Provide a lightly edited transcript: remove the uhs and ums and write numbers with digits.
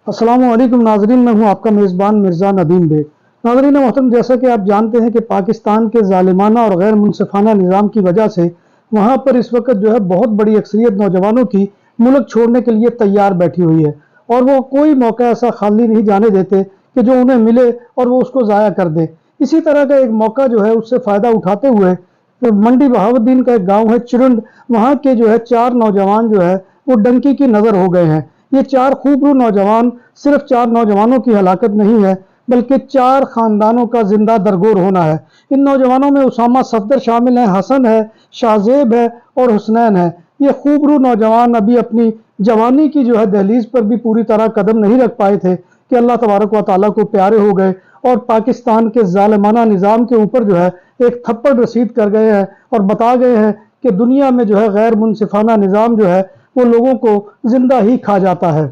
अस्सलामुअलैकुम नाजरीन, मैं हूं आपका मेज़बान मिर्ज़ा नदीम बेग। नाजरीन मोहतरम, जैसा कि आप जानते हैं कि पाकिस्तान के ज़ालिमाना और गैर मुनसिफाना निज़ाम की वजह से वहाँ पर इस वक्त जो है बहुत बड़ी अक्सरियत नौजवानों की मुल्क छोड़ने के लिए तैयार बैठी हुई है, और वो कोई मौका ऐसा खाली नहीं जाने देते कि जो उन्हें मिले और वो उसको ज़ाया कर दें। इसी तरह का एक मौका जो है उससे फ़ायदा उठाते हुए मंडी बहाउद्दीन का एक गाँव है चिरंड, वहाँ के जो है 4 नौजवान जो है वो डंकी की नज़र हो गए हैं। ये 4 खूबरू नौजवान सिर्फ 4 नौजवानों की हलाकत नहीं है, बल्कि 4 खानदानों का जिंदा दरगोर होना है। इन नौजवानों में उसामा सफदर शामिल हैं, हसन है, शाहजेब है और हुसनैन है। ये खूबरू नौजवान अभी अपनी जवानी की जो है दहलीज पर भी पूरी तरह कदम नहीं रख पाए थे कि अल्लाह तबारक व तआला को प्यारे हो गए और पाकिस्तान के जालिमाना निज़ाम के ऊपर जो है एक थप्पड़ रसीद कर गए हैं और बता गए हैं कि दुनिया में जो है गैर मुनसिफाना निज़ाम जो है वो लोगों को जिंदा ही खा जाता है।